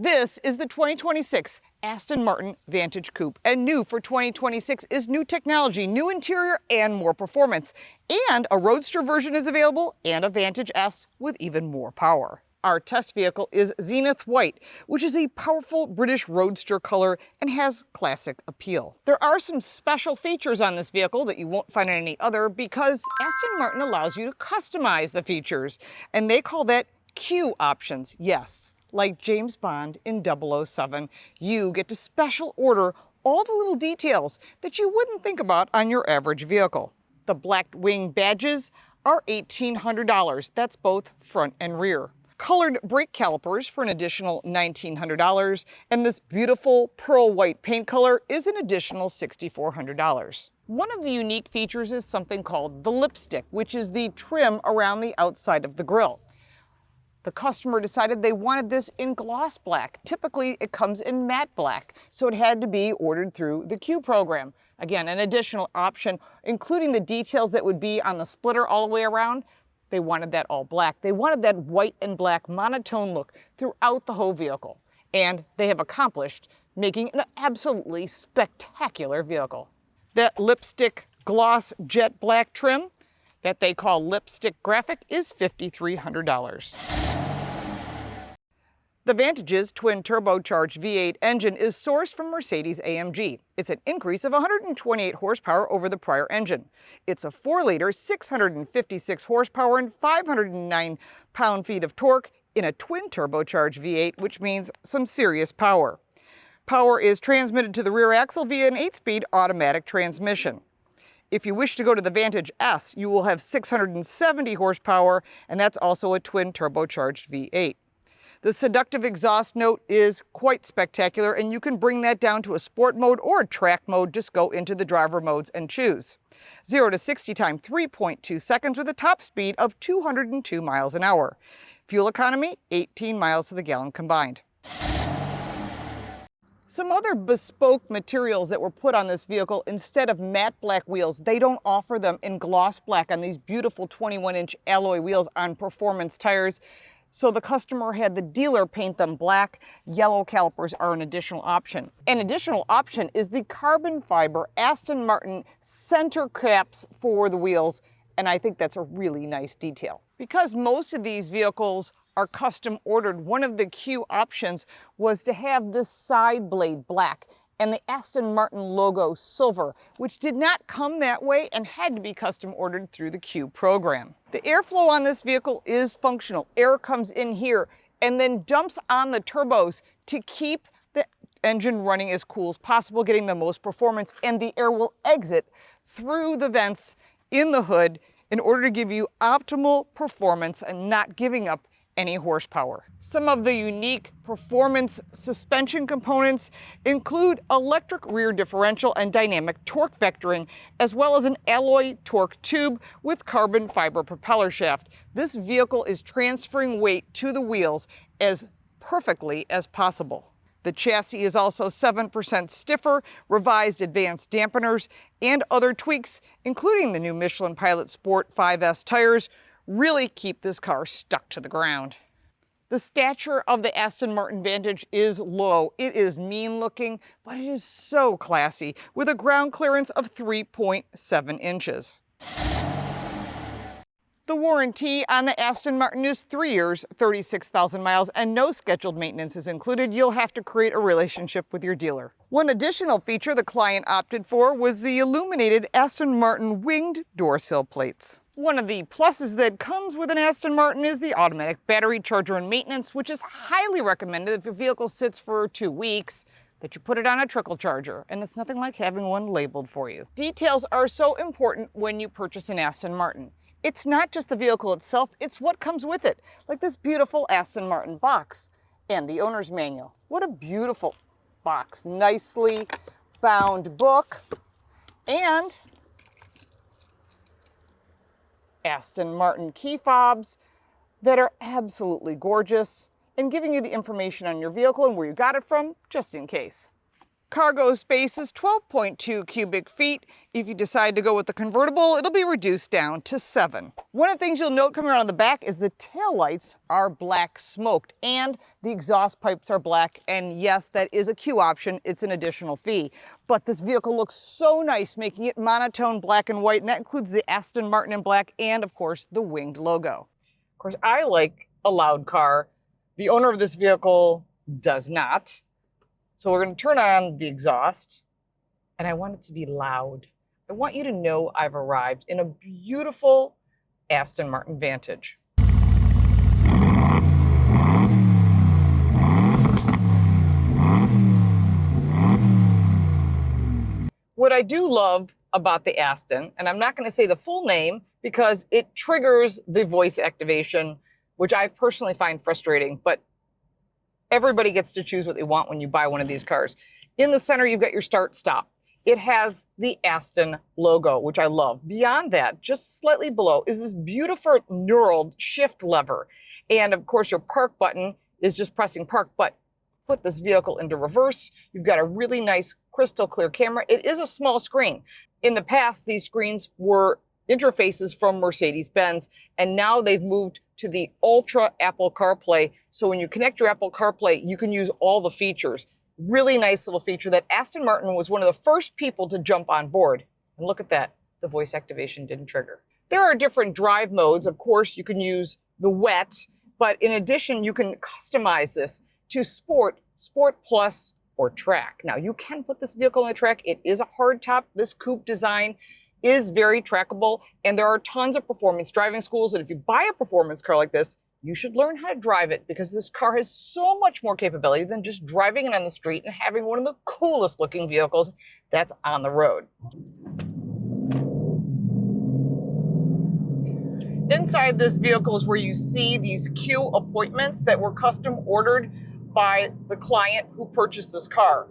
This is the 2026 Aston Martin Vantage Coupe, and new for 2026 is new technology, new interior, and more performance. And a Roadster version is available, and a Vantage S with even more power. Our test vehicle is Zenith White, which is a powerful British roadster color and has classic appeal. There are some special features on this vehicle that you won't find on any other because Aston Martin allows you to customize the features, and they call that Q options. Yes, like James Bond in 007, you get to special order all the little details that you wouldn't think about on your average vehicle. The black wing badges are $1,800. That's both front and rear. Colored brake calipers for an additional $1,900, and this beautiful pearl white paint color is an additional $6,400. One of the unique features is something called the lipstick, which is the trim around the outside of the grille. The customer decided they wanted this in gloss black. Typically, it comes in matte black, so it had to be ordered through the Q program. Again, an additional option, including the details that would be on the splitter all the way around. They wanted that all black. They wanted that white and black monotone look throughout the whole vehicle. And they have accomplished making an absolutely spectacular vehicle. That lipstick gloss jet black trim that they call lipstick graphic is $5,300. The Vantage's twin turbocharged V8 engine is sourced from Mercedes-AMG. It's an increase of 128 horsepower over the prior engine. It's a 4-liter, 656 horsepower and 509 pound-feet of torque in a twin turbocharged V8, which means some serious power. Power is transmitted to the rear axle via an 8-speed automatic transmission. If you wish to go to the Vantage S, you will have 670 horsepower, and that's also a twin turbocharged V8. The seductive exhaust note is quite spectacular, and you can bring that down to a sport mode or a track mode. Just go into the driver modes and choose. 0 to 60 time 3.2 seconds with a top speed of 202 miles an hour. Fuel economy 18 miles to the gallon combined. Some other bespoke materials that were put on this vehicle instead of matte black wheels, they don't offer them in gloss black on these beautiful 21-inch alloy wheels on performance tires. So the customer had the dealer paint them black. Yellow calipers are an additional option. An additional option is the carbon fiber Aston Martin center caps for the wheels, and I think that's a really nice detail. Because most of these vehicles are custom ordered, one of the Q options was to have this side blade black and the Aston Martin logo silver, which did not come that way and had to be custom ordered through the Q program. The airflow on this vehicle is functional. Air comes in here and then dumps on the turbos to keep the engine running as cool as possible, getting the most performance, and the air will exit through the vents in the hood in order to give you optimal performance and not giving up any horsepower. Some of the unique performance suspension components include electric rear differential and dynamic torque vectoring, as well as an alloy torque tube with carbon fiber propeller shaft. This vehicle is transferring weight to the wheels as perfectly as possible. The chassis is also 7% stiffer, revised advanced dampeners, and other tweaks, including the new Michelin Pilot Sport 5S tires, really keep this car stuck to the ground. The stature of the Aston Martin Vantage is low. It is mean looking, but it is so classy with a ground clearance of 3.7 inches. The warranty on the Aston Martin is 3 years, 36,000 miles, and no scheduled maintenance is included. You'll have to create a relationship with your dealer. One additional feature the client opted for was the illuminated Aston Martin winged door sill plates. One of the pluses that comes with an Aston Martin is the automatic battery charger and maintenance, which is highly recommended if your vehicle sits for 2 weeks, that you put it on a trickle charger, and it's nothing like having one labeled for you. Details are so important when you purchase an Aston Martin. It's not just the vehicle itself, it's what comes with it, like this beautiful Aston Martin box and the owner's manual. What a beautiful box. Nicely bound book and Aston Martin key fobs that are absolutely gorgeous and giving you the information on your vehicle and where you got it from, just in case. Cargo space is 12.2 cubic feet. If you decide to go with the convertible, it'll be reduced down to 7. One of the things you'll note coming around the back is the taillights are black smoked and the exhaust pipes are black. And yes, that is a Q option. It's an additional fee. But this vehicle looks so nice, making it monotone black and white. And that includes the Aston Martin in black and, of course, the winged logo. Of course, I like a loud car. The owner of this vehicle does not. So we're going to turn on the exhaust, and I want it to be loud. I want you to know I've arrived in a beautiful Aston Martin Vantage. What I do love about the Aston, and I'm not going to say the full name because it triggers the voice activation, which I personally find frustrating, but everybody gets to choose what they want when you buy one of these cars. In the center, you've got your start stop. It has the Aston logo, which I love. Beyond that, just slightly below, is this beautiful knurled shift lever. And of course, your park button is just pressing park, but put this vehicle into reverse. You've got a really nice crystal clear camera. It is a small screen. In the past, these screens were interfaces from Mercedes-Benz, and now they've moved to the Ultra Apple CarPlay. So when you connect your Apple CarPlay, you can use all the features. Really nice little feature that Aston Martin was one of the first people to jump on board. And look at that, the voice activation didn't trigger. There are different drive modes. Of course, you can use the wet, but in addition, you can customize this to Sport, Sport Plus, or Track. Now, you can put this vehicle on the track. It is a hardtop. This coupe design is very trackable, and there are tons of performance driving schools. And if you buy a performance car like this, you should learn how to drive it, because this car has so much more capability than just driving it on the street and having one of the coolest looking vehicles that's on the road. Inside this vehicle is where you see these Q appointments that were custom ordered by the client who purchased this car.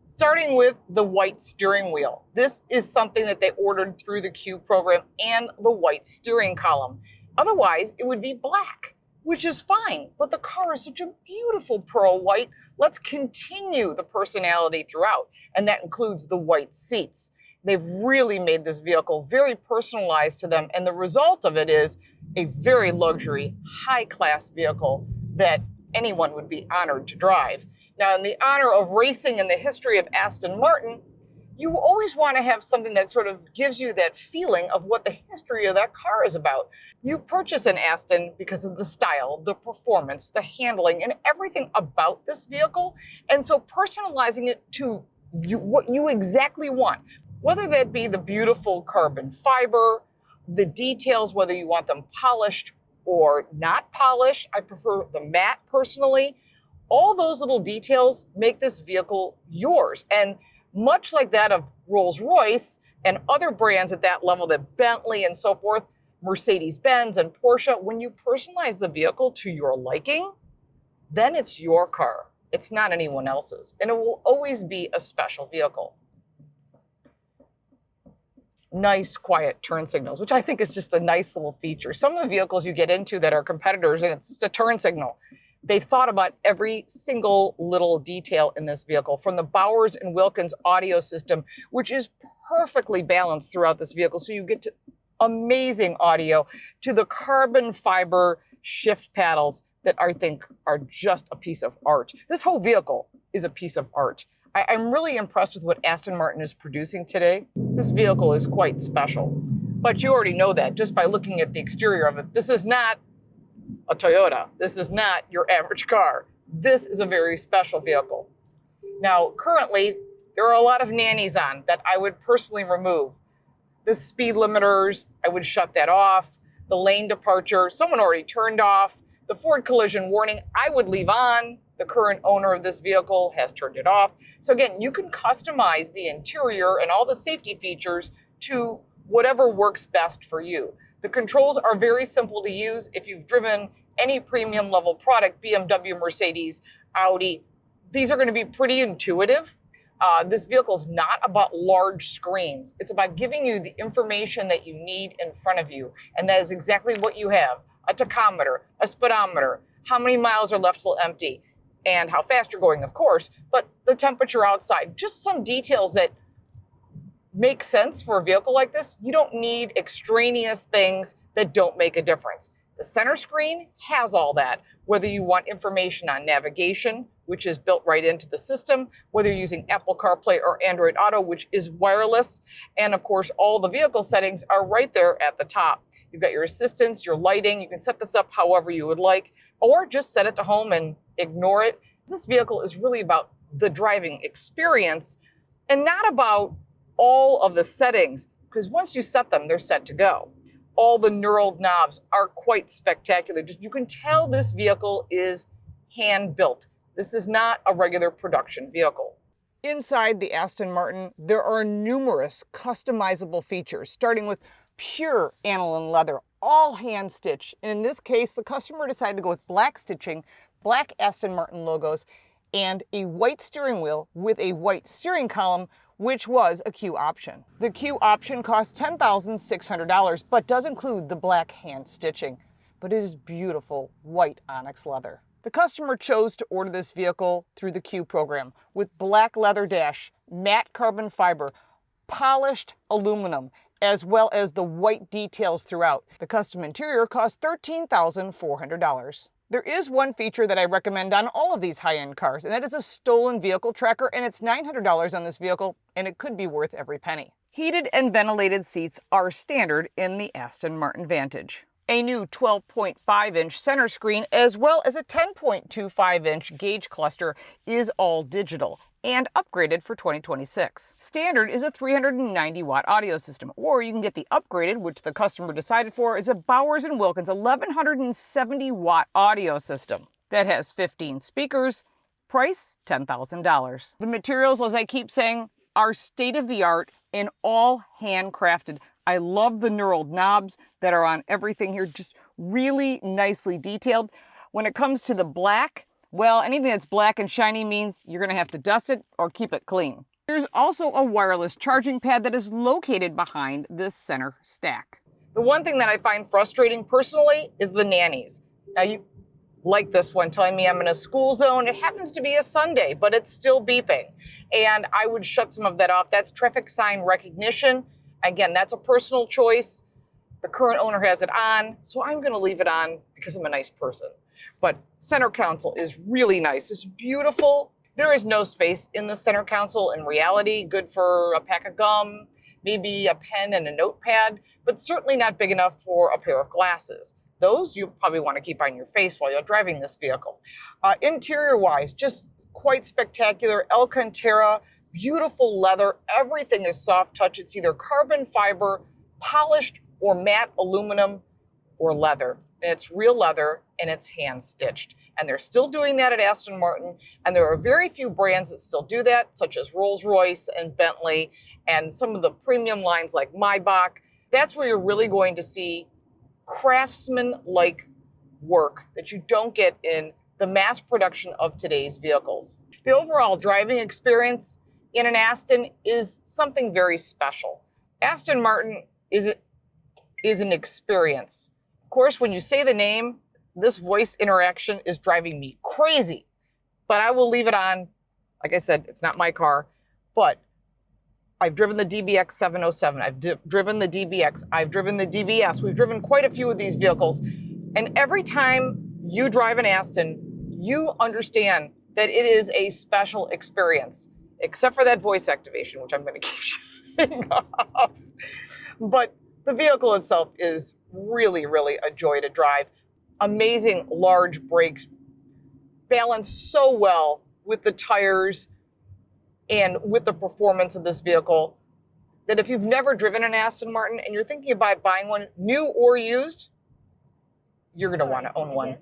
Starting with the white steering wheel. This is something that they ordered through the Q program, and the white steering column. Otherwise, it would be black, which is fine, but the car is such a beautiful pearl white. Let's continue the personality throughout, and that includes the white seats. They've really made this vehicle very personalized to them, and the result of it is a very luxury, high-class vehicle that anyone would be honored to drive. Now, in the honor of racing and the history of Aston Martin, you always want to have something that sort of gives you that feeling of what the history of that car is about. You purchase an Aston because of the style, the performance, the handling, and everything about this vehicle. And so personalizing it to what you exactly want, whether that be the beautiful carbon fiber, the details, whether you want them polished or not polished. I prefer the matte personally. All those little details make this vehicle yours. And much like that of Rolls-Royce and other brands at that level, that Bentley and so forth, Mercedes-Benz and Porsche, when you personalize the vehicle to your liking, then it's your car. It's not anyone else's. And it will always be a special vehicle. Nice, quiet turn signals, which I think is just a nice little feature. Some of the vehicles you get into that are competitors, and it's just a turn signal. They've thought about every single little detail in this vehicle, from the Bowers and Wilkins audio system, which is perfectly balanced throughout this vehicle. So you get to amazing audio, to the carbon fiber shift paddles that I think are just a piece of art. This whole vehicle is a piece of art. I'm really impressed with what Aston Martin is producing today. This vehicle is quite special, but you already know that just by looking at the exterior of it. This is not a Toyota. This is not your average car. This is a very special vehicle. Now, currently, there are a lot of nannies on that I would personally remove. The speed limiters, I would shut that off. The lane departure, someone already turned off. The forward collision warning, I would leave on. The current owner of this vehicle has turned it off. So again, you can customize the interior and all the safety features to whatever works best for you. The controls are very simple to use. If you've driven any premium level product, BMW, Mercedes, Audi, these are going to be pretty intuitive. This vehicle is not about large screens. It's about giving you the information that you need in front of you. And that is exactly what you have. A tachometer, a speedometer, how many miles are left till empty. and how fast you're going, of course, but the temperature outside, just some details that make sense for a vehicle like this. You don't need extraneous things that don't make a difference. The center screen has all that, whether you want information on navigation, which is built right into the system, whether you're using Apple CarPlay or Android Auto, which is wireless. And of course, all the vehicle settings are right there at the top. You've got your assistance, your lighting. You can set this up however you would like, or just set it to home and ignore it. This vehicle is really about the driving experience and not about all of the settings, because once you set them, they're set to go. All the knurled knobs are quite spectacular. You can tell this vehicle is hand-built. This is not a regular production vehicle. Inside the Aston Martin, there are numerous customizable features, starting with pure aniline leather, all hand-stitched. And in this case, the customer decided to go with black stitching, black Aston Martin logos, and a white steering wheel with a white steering column, which was a Q option. The Q option costs $10,600, but does include the black hand stitching. But it is beautiful white onyx leather. The customer chose to order this vehicle through the Q program with black leather dash, matte carbon fiber, polished aluminum, as well as the white details throughout. The custom interior cost $13,400. There is one feature that I recommend on all of these high-end cars, and that is a stolen vehicle tracker, and it's $900 on this vehicle, and it could be worth every penny. Heated and ventilated seats are standard in the Aston Martin Vantage. A new 12.5-inch center screen, as well as a 10.25-inch gauge cluster, is all digital and upgraded for 2026. Standard is a 390-watt audio system, or you can get the upgraded, which the customer decided for, is a Bowers & Wilkins 1170-watt audio system that has 15 speakers, price $10,000. The materials, as I keep saying, are state-of-the-art and all handcrafted. I love the knurled knobs that are on everything here, just really nicely detailed. When it comes to the black, well, anything that's black and shiny means you're gonna have to dust it or keep it clean. There's also a wireless charging pad that is located behind this center stack. The one thing that I find frustrating personally is the nannies. Now you like this one telling me I'm in a school zone. It happens to be a Sunday, but it's still beeping. And I would shut some of that off. That's traffic sign recognition. Again, that's a personal choice. The current owner has it on, so I'm gonna leave it on because I'm a nice person. But center console is really nice. It's beautiful. There is no space in the center console in reality. Good for a pack of gum, maybe a pen and a notepad, but certainly not big enough for a pair of glasses. Those you probably want to keep on your face while you're driving this vehicle. Interior-wise, just quite spectacular. Alcantara, beautiful leather. Everything is soft touch. It's either carbon fiber, polished, or matte aluminum or leather. And it's real leather and it's hand stitched. And they're still doing that at Aston Martin. And there are very few brands that still do that, such as Rolls-Royce and Bentley and some of the premium lines like Maybach. That's where you're really going to see craftsman-like work that you don't get in the mass production of today's vehicles. The overall driving experience in an Aston is something very special. Aston Martin is an experience. Of course, when you say the name, this voice interaction is driving me crazy, but I will leave it on. Like I said, it's not my car, but I've driven the DBX 707. I've driven the DBX. I've driven the DBS. We've driven quite a few of these vehicles. And every time you drive an Aston, you understand that it is a special experience, except for that voice activation, which I'm going to keep shutting off. But the vehicle itself is really, really a joy to drive. Amazing large brakes, balanced so well with the tires and with the performance of this vehicle that if you've never driven an Aston Martin and you're thinking about buying one, new or used, you're going to want to own one.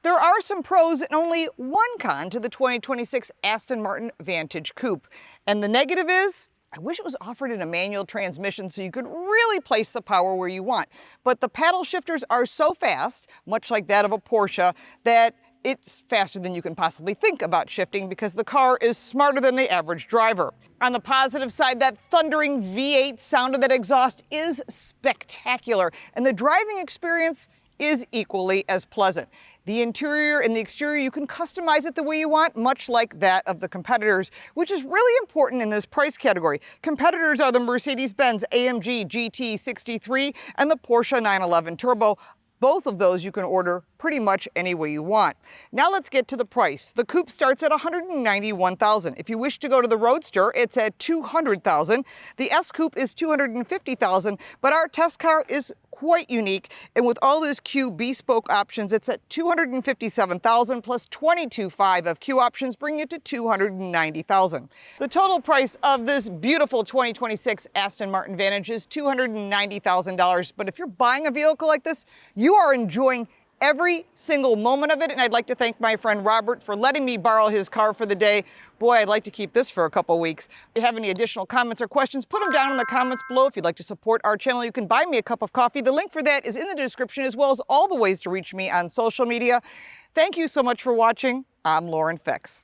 There are some pros and only one con to the 2026 Aston Martin Vantage Coupe. And the negative is, I wish it was offered in a manual transmission so you could really place the power where you want. But the paddle shifters are so fast, much like that of a Porsche, that it's faster than you can possibly think about shifting because the car is smarter than the average driver. On the positive side, that thundering V8 sound of that exhaust is spectacular, and the driving experience is equally as pleasant. The interior and the exterior, you can customize it the way you want, much like that of the competitors, which is really important in this price category. Competitors are the Mercedes-Benz AMG GT63 and the Porsche 911 Turbo. Both of those you can order pretty much any way you want. Now let's get to the price. The coupe starts at $191,000. If you wish to go to the Roadster, it's at $200,000. The S Coupe is $250,000, but our test car is quite unique, and with all these Q bespoke options, it's at $257,000 plus $22,500 of Q options, bringing it to $290,000. The total price of this beautiful 2026 Aston Martin Vantage is $290,000. But if you're buying a vehicle like this, you are enjoying every single moment of it, and I'd like to thank my friend Robert for letting me borrow his car for the day. Boy, I'd like to keep this for a couple weeks. If you have any additional comments or questions, put them down in the comments below. If you'd like to support our channel, you can buy me a cup of coffee. The link for that is in the description, as well as all the ways to reach me on social media. Thank you so much for watching. I'm LaurenFix.